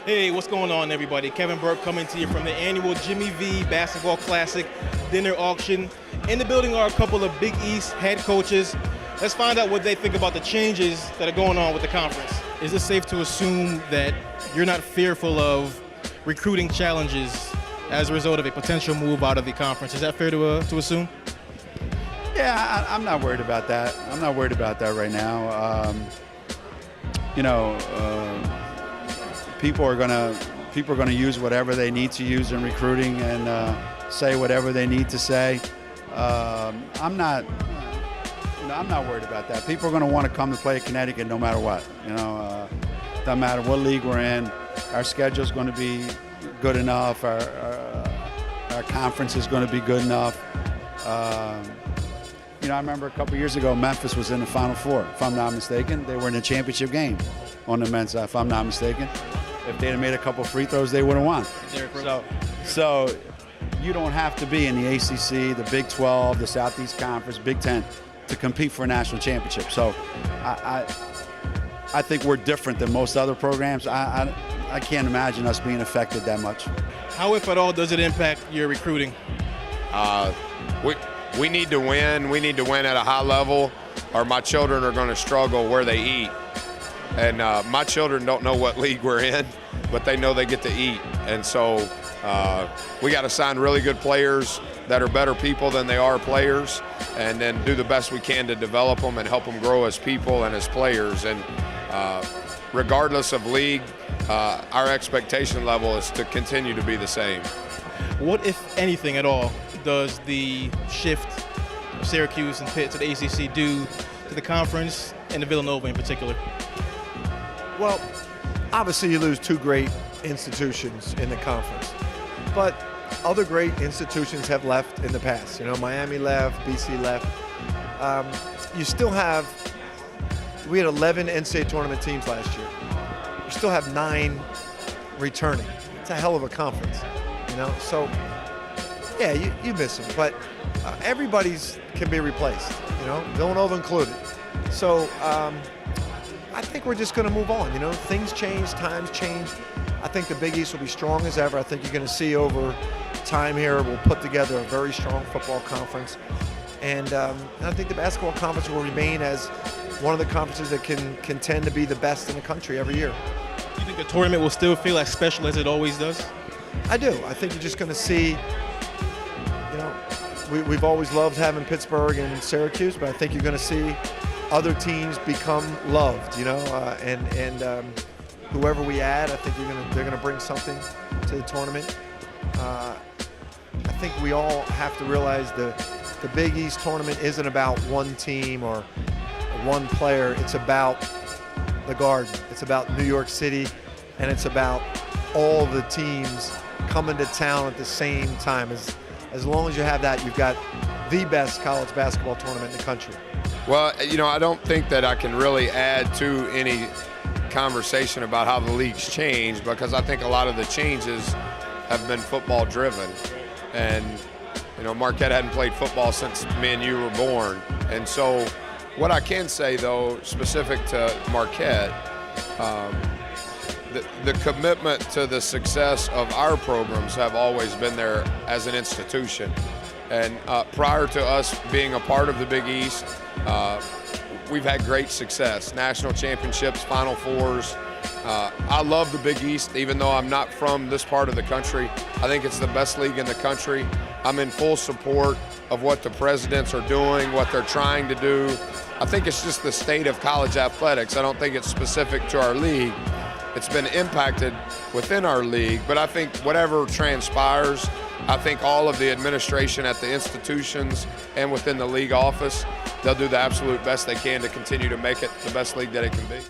Hey, what's going on, everybody? Kevin Burke coming to you from the annual Jimmy V Basketball Classic dinner auction. In the building are a couple of Big East head coaches. Let's find out what they think about the changes that are going on with the conference. Is it safe to assume that you're not fearful of recruiting challenges as a result of a potential move out of the conference? Is that fair to assume? Yeah, I'm not worried about that. I'm not worried about that right now. People are gonna use whatever they need to use in recruiting and say whatever they need to say. I'm not worried about that. People are gonna want to come to play at Connecticut no matter what. Doesn't matter what league we're in. Our schedule's going to be good enough. Our conference is going to be good enough. I remember a couple years ago, Memphis was in the Final Four, if I'm not mistaken. They were in the championship game on the men's side, if I'm not mistaken. If they'd have made a couple free throws, they would have won. So you don't have to be in the ACC, the Big 12, the Southeast Conference, Big 10 to compete for a national championship. So I think we're different than most other programs. I can't imagine us being affected that much. How, if at all, does it impact your recruiting? We need to win. We need to win at a high level, or my children are going to struggle where they eat. And my children don't know what league we're in, but they know they get to eat. And so we got to sign really good players that are better people than they are players, and then do the best we can to develop them and help them grow as people and as players. And regardless of league, our expectation level is to continue to be the same. What, if anything at all, does the shift of Syracuse and Pitt to the ACC do to the conference and the Villanova in particular? Well, obviously you lose two great institutions in the conference, but other great institutions have left in the past. Miami left, BC left. You still have, we had 11 NCAA tournament teams last year. You still have 9 returning. It's a hell of a conference, So, yeah, you miss them, but everybody's can be replaced, Villanova included. So I think we're just going to move on. Things change, times change. I think the Big East will be strong as ever. I think you're going to see over time here, we'll put together a very strong football conference. And I think the basketball conference will remain as one of the conferences that can contend to be the best in the country every year. Do you think the tournament will still feel as special as it always does? I do. I think you're just going to see, we've always loved having Pittsburgh and Syracuse, but I think you're going to see other teams become loved, and whoever we add, I think they're going to bring something to the tournament. I think we all have to realize the Big East tournament isn't about one team or one player. It's about the Garden. It's about New York City, and it's about all the teams coming to town at the same time. As long as you have that, you've got the best college basketball tournament in the country. Well, I don't think that I can really add to any conversation about how the league's changed, because I think a lot of the changes have been football driven. And, Marquette hadn't played football since me and you were born. And so what I can say, though, specific to Marquette, the commitment to the success of our programs have always been there as an institution. And prior to us being a part of the Big East, we've had great success, national championships, Final Fours. I love the Big East, even though I'm not from this part of the country. I think it's the best league in the country. I'm in full support of what the presidents are doing, what they're trying to do. I think it's just the state of college athletics. I don't think it's specific to our league. It's been impacted within our league, but I think whatever transpires, I think all of the administration at the institutions and within the league office, they'll do the absolute best they can to continue to make it the best league that it can be.